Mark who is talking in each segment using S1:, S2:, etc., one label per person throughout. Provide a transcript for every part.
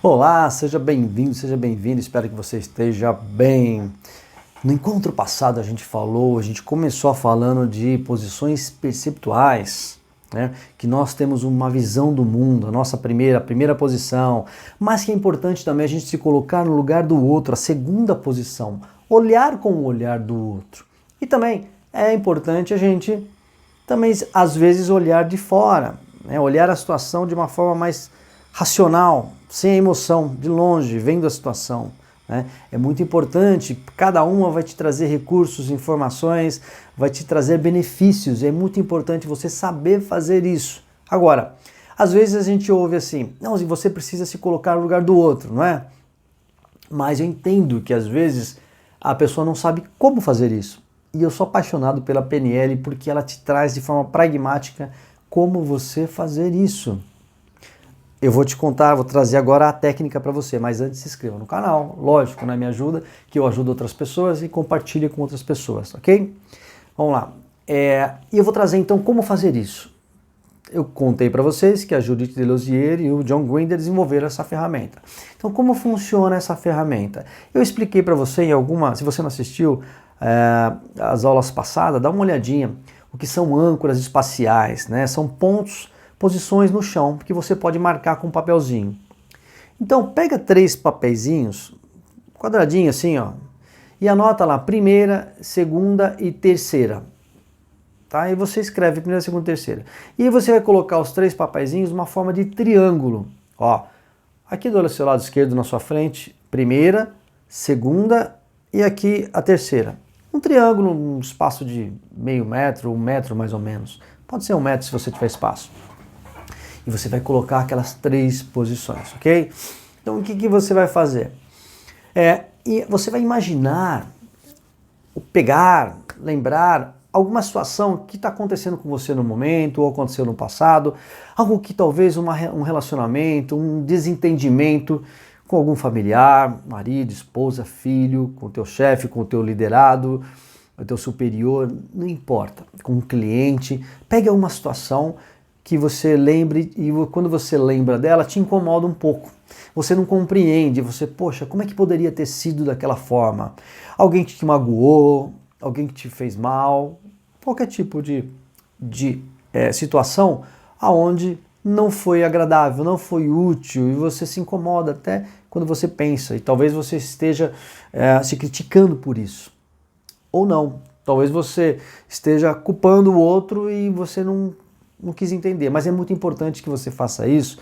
S1: Olá, seja bem-vindo, seja bem-vindo, espero que você esteja bem. No encontro passado a gente começou falando de posições perceptuais, né? Que nós temos uma visão do mundo, a nossa primeira posição, mas que é importante também a gente se colocar no lugar do outro, a segunda posição, olhar com o olhar do outro. E também é importante a gente também às vezes olhar de fora, né? Olhar a situação de uma forma mais racional, sem emoção, de longe, vendo a situação. Né? É muito importante, cada uma vai te trazer recursos, informações, vai te trazer benefícios, é muito importante você saber fazer isso. Agora, às vezes a gente ouve assim, não, você precisa se colocar no lugar do outro, não é? Mas eu entendo que às vezes a pessoa não sabe como fazer isso. E eu sou apaixonado pela PNL porque ela te traz de forma pragmática como você fazer isso. Eu vou te contar, vou trazer agora a técnica para você, mas antes se inscreva no canal, lógico, né? Me ajuda, que eu ajudo outras pessoas e compartilhe com outras pessoas, ok? Vamos lá. E eu vou trazer então como fazer isso. Eu contei para vocês que a Judith Delosier e o John Grinder desenvolveram essa ferramenta. Então, como funciona essa ferramenta? Eu expliquei para você em alguma, se você não assistiu as aulas passadas, dá uma olhadinha. O que são âncoras espaciais, né? São pontos, posições no chão que você pode marcar com um papelzinho. Então pega 3 papeizinhos, quadradinho assim, ó, e anota lá primeira, segunda e terceira. Tá? E você escreve primeira, segunda e terceira. E aí você vai colocar os 3 papeizinhos numa forma de triângulo. Ó, aqui do seu lado esquerdo na sua frente, primeira, segunda e aqui a terceira. Um triângulo, um espaço de meio metro, 1 metro mais ou menos. Pode ser 1 metro se você tiver espaço. E você vai colocar aquelas 3 posições, ok? Então o que você vai fazer? E você vai imaginar, pegar, lembrar alguma situação que está acontecendo com você no momento ou aconteceu no passado, algo que talvez um relacionamento, um desentendimento com algum familiar, marido, esposa, filho, com o teu chefe, com o teu liderado, o teu superior, não importa, com um cliente, pega uma situação que você lembre e quando você lembra dela te incomoda um pouco. Você não compreende, você, poxa, como é que poderia ter sido daquela forma? Alguém que te magoou, alguém que te fez mal, qualquer tipo de situação aonde não foi agradável, não foi útil e você se incomoda até quando você pensa e talvez você esteja se criticando por isso. Ou não, talvez você esteja culpando o outro e você não quis entender, mas é muito importante que você faça isso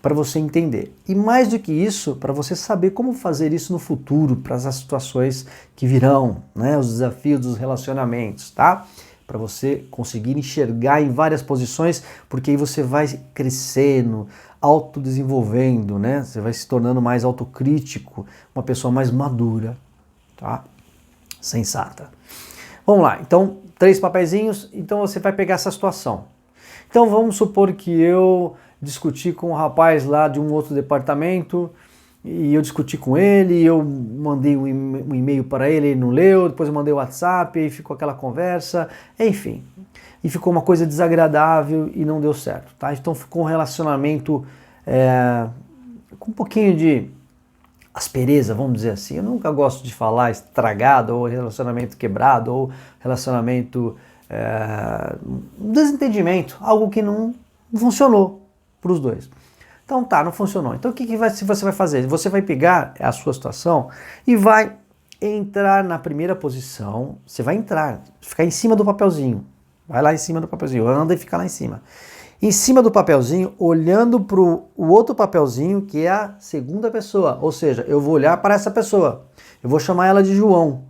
S1: para você entender. E mais do que isso, para você saber como fazer isso no futuro, para as situações que virão, né? Os desafios dos relacionamentos, tá? Para você conseguir enxergar em várias posições, porque aí você vai crescendo, autodesenvolvendo, né? Você vai se tornando mais autocrítico, uma pessoa mais madura, tá? Sensata. Vamos lá, então, 3 papeizinhos, então você vai pegar essa situação. Então vamos supor que eu discuti com um rapaz lá de um outro departamento e eu discuti com ele, eu mandei um e-mail para ele, ele não leu, depois eu mandei o WhatsApp e ficou aquela conversa, enfim. E ficou uma coisa desagradável e não deu certo, tá? Então ficou um relacionamento com um pouquinho de aspereza, vamos dizer assim. Eu nunca gosto de falar estragado, ou relacionamento quebrado, ou relacionamento um desentendimento, algo que não funcionou para os dois. Então tá, não funcionou. Então o que você vai fazer? Você vai pegar a sua situação e vai entrar na primeira posição, você vai entrar, ficar em cima do papelzinho, vai lá em cima do papelzinho, anda e fica lá em cima. Em cima do papelzinho, olhando para o outro papelzinho, que é a segunda pessoa, ou seja, eu vou olhar para essa pessoa, eu vou chamar ela de João.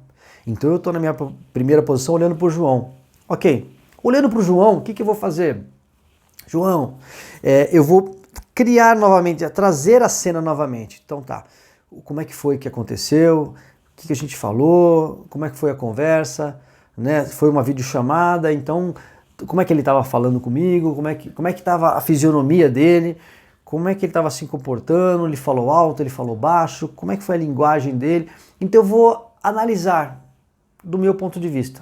S1: Então eu estou na minha primeira posição olhando para o João. Ok, olhando para o João, o que eu vou fazer? João, eu vou criar novamente, trazer a cena novamente. Então tá, como é que foi que aconteceu? O que a gente falou? Como é que foi a conversa? Né? Foi uma videochamada, então como é que ele estava falando comigo? Como é que estava a fisionomia dele? Como é que ele estava se comportando? Ele falou alto, ele falou baixo? Como é que foi a linguagem dele? Então eu vou analisar do meu ponto de vista.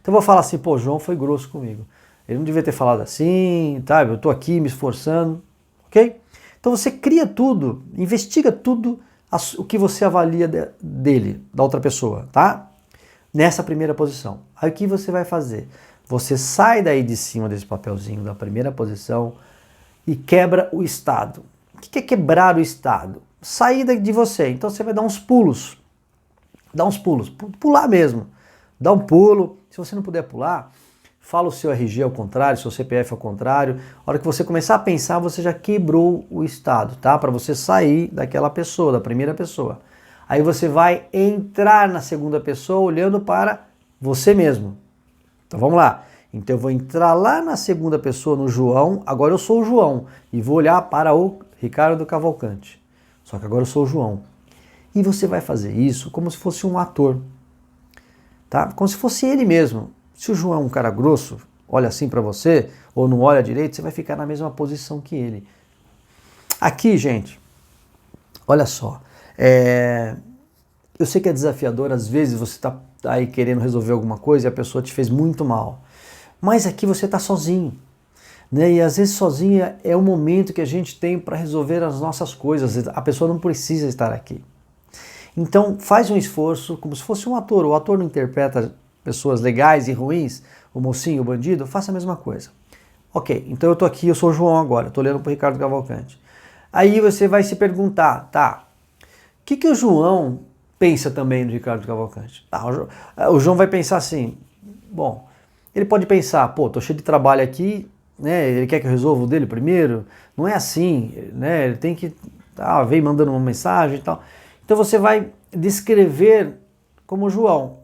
S1: Então eu vou falar assim, pô, João foi grosso comigo. Ele não devia ter falado assim, tá? Eu tô aqui me esforçando, ok? Então você cria tudo, investiga tudo o que você avalia dele, da outra pessoa, tá? Nessa primeira posição. Aí o que você vai fazer? Você sai daí de cima desse papelzinho da primeira posição e quebra o estado. O que é quebrar o estado? Sair de você. Então você vai dar uns pulos. Dá uns pulos. Pular mesmo. Dá um pulo. Se você não puder pular, fala o seu RG ao contrário, seu CPF ao contrário. A hora que você começar a pensar, você já quebrou o estado, tá? Para você sair daquela pessoa, da primeira pessoa. Aí você vai entrar na segunda pessoa olhando para você mesmo. Então vamos lá. Então eu vou entrar lá na segunda pessoa, no João. Agora eu sou o João e vou olhar para o Ricardo Cavalcante. Só que agora eu sou o João. E você vai fazer isso como se fosse um ator, tá? Como se fosse ele mesmo. Se o João é um cara grosso, olha assim para você, ou não olha direito, você vai ficar na mesma posição que ele. Aqui, gente, olha só. Eu sei que é desafiador, às vezes você está aí querendo resolver alguma coisa e a pessoa te fez muito mal. Mas aqui você está sozinho, né? E às vezes sozinha é o momento que a gente tem para resolver as nossas coisas. A pessoa não precisa estar aqui. Então faz um esforço, como se fosse um ator. O ator não interpreta pessoas legais e ruins, o mocinho, o bandido, faça a mesma coisa. Ok, então eu tô aqui, eu sou o João agora, tô olhando pro Ricardo Cavalcante. Aí você vai se perguntar, tá, o que o João pensa também do Ricardo Cavalcante? O João vai pensar assim, bom, ele pode pensar, pô, tô cheio de trabalho aqui, né, ele quer que eu resolva o dele primeiro, não é assim, né, ele tem que, vem mandando uma mensagem e tal. Então você vai descrever como o João.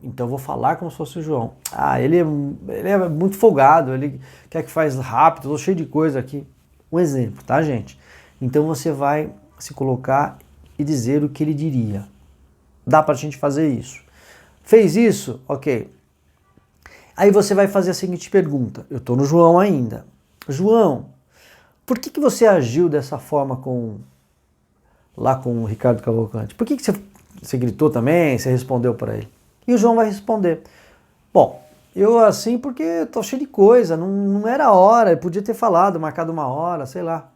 S1: Então eu vou falar como se fosse o João. Ele é muito folgado, ele quer que faz rápido, tô cheio de coisa aqui. Um exemplo, tá, gente? Então você vai se colocar e dizer o que ele diria. Dá pra gente fazer isso. Fez isso? Ok. Aí você vai fazer a seguinte pergunta. Eu tô no João ainda. João, por que você agiu dessa forma lá com o Ricardo Cavalcante? Por que você gritou também, você respondeu para ele? E o João vai responder, bom, eu assim porque tô cheio de coisa, não era a hora, eu podia ter falado, marcado uma hora, sei lá.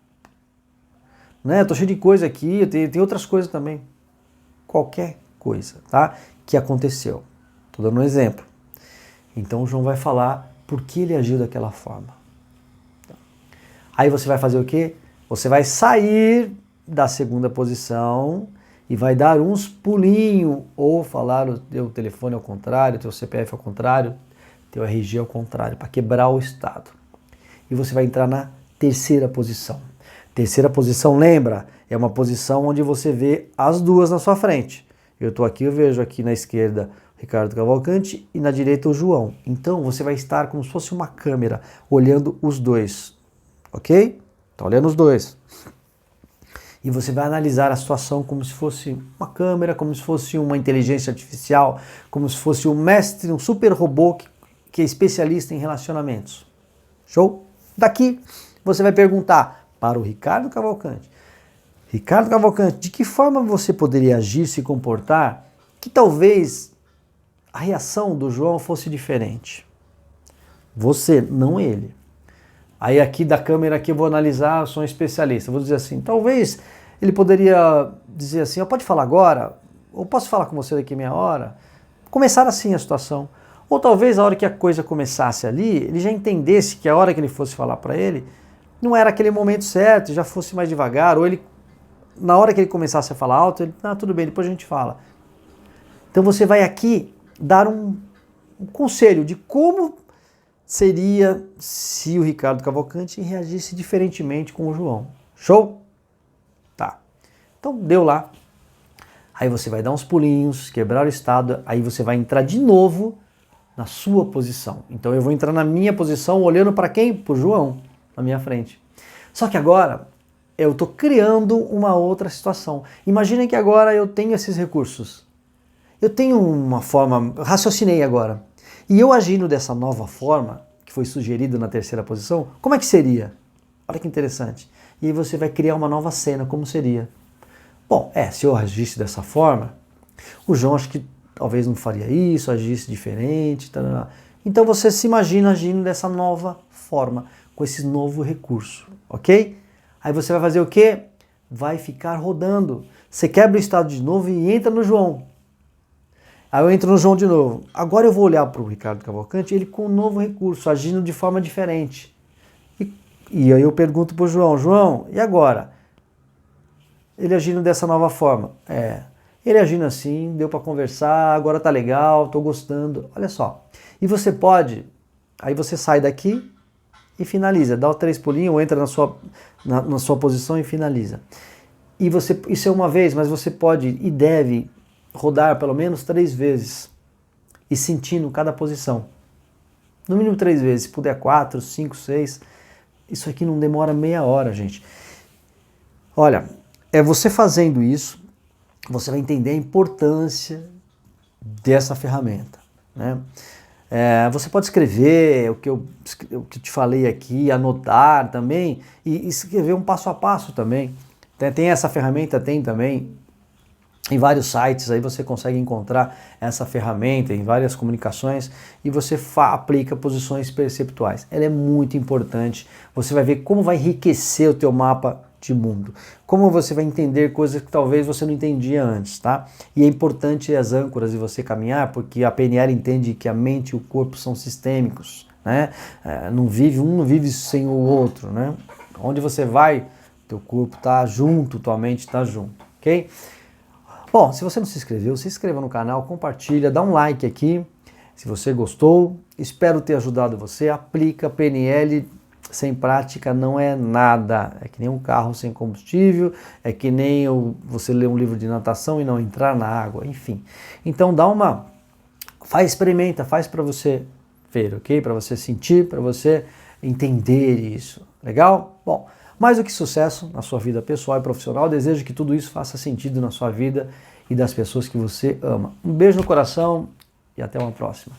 S1: Né? Tô cheio de coisa aqui, tem outras coisas também. Qualquer coisa, tá? Que aconteceu. Tô dando um exemplo. Então o João vai falar por que ele agiu daquela forma. Aí você vai fazer o quê? Você vai sair da segunda posição e vai dar uns pulinhos, ou falar o teu telefone ao contrário, o teu CPF ao contrário, teu RG ao contrário, para quebrar o estado. E você vai entrar na terceira posição. Terceira posição, lembra? É uma posição onde você vê as duas na sua frente. Eu estou aqui, eu vejo aqui na esquerda o Ricardo Cavalcante e na direita o João. Então você vai estar como se fosse uma câmera, olhando os dois. Ok? Está olhando os dois. E você vai analisar a situação como se fosse uma câmera, como se fosse uma inteligência artificial, como se fosse um mestre, um super robô que é especialista em relacionamentos. Show? Daqui você vai perguntar para o Ricardo Cavalcante. Ricardo Cavalcante, de que forma você poderia agir, se comportar, que talvez a reação do João fosse diferente? Você, não ele. Aí aqui da câmera que eu vou analisar, eu sou um especialista. Eu vou dizer assim, talvez ele poderia dizer assim, pode falar agora? Ou posso falar com você daqui a meia hora? Começar assim a situação. Ou talvez a hora que a coisa começasse ali, ele já entendesse que a hora que ele fosse falar para ele, não era aquele momento certo, já fosse mais devagar, ou ele, na hora que ele começasse a falar alto, ele, tudo bem, depois a gente fala. Então você vai aqui dar um conselho de como seria se o Ricardo Cavalcante reagisse diferentemente com o João. Show? Tá. Então deu lá. Aí você vai dar uns pulinhos, quebrar o estado, aí você vai entrar de novo na sua posição. Então eu vou entrar na minha posição olhando para quem? Para o João, na minha frente. Só que agora eu estou criando uma outra situação. Imaginem que agora eu tenho esses recursos. Eu tenho uma forma, raciocinei agora. E eu agindo dessa nova forma, que foi sugerido na terceira posição, como é que seria? Olha que interessante. E aí você vai criar uma nova cena, como seria? Bom, se eu agisse dessa forma, o João acho que talvez não faria isso, agisse diferente. Tarará. Então você se imagina agindo dessa nova forma, com esse novo recurso, ok? Aí você vai fazer o quê? Vai ficar rodando. Você quebra o estado de novo e entra no João. Aí eu entro no João de novo. Agora eu vou olhar para o Ricardo Cavalcante, ele com um novo recurso, agindo de forma diferente. E aí eu pergunto para o João, João, e agora? Ele agindo dessa nova forma. Ele agindo assim, deu para conversar, agora tá legal, tô gostando. Olha só. E você pode, aí você sai daqui e finaliza. Dá o 3 pulinhos, entra na sua posição e finaliza. E isso é uma vez, mas você pode e deve rodar pelo menos 3 vezes e sentindo cada posição. No mínimo 3 vezes, se puder 4, 5, 6. Isso aqui não demora meia hora, gente. Olha, você fazendo isso, você vai entender a importância dessa ferramenta, né? Você pode escrever o que eu te falei aqui, anotar também e escrever um passo a passo também. Tem essa ferramenta, tem também em vários sites, aí você consegue encontrar essa ferramenta em várias comunicações e você aplica posições perceptuais. Ela é muito importante, você vai ver como vai enriquecer o teu mapa de mundo, como você vai entender coisas que talvez você não entendia antes, tá? E é importante as âncoras e você caminhar, porque a PNL entende que a mente e o corpo são sistêmicos, né? Um não vive sem o outro, né? Onde você vai, teu corpo está junto, tua mente está junto, ok? Bom, se você não se inscreveu, se inscreva no canal, compartilha, dá um like aqui, se você gostou. Espero ter ajudado você. Aplica PNL sem prática não é nada. É que nem um carro sem combustível, é que nem você ler um livro de natação e não entrar na água, enfim. Então experimenta, faz para você ver, ok? Para você sentir, para você entender isso. Legal? Bom, mais do que sucesso na sua vida pessoal e profissional, desejo que tudo isso faça sentido na sua vida e das pessoas que você ama. Um beijo no coração e até uma próxima.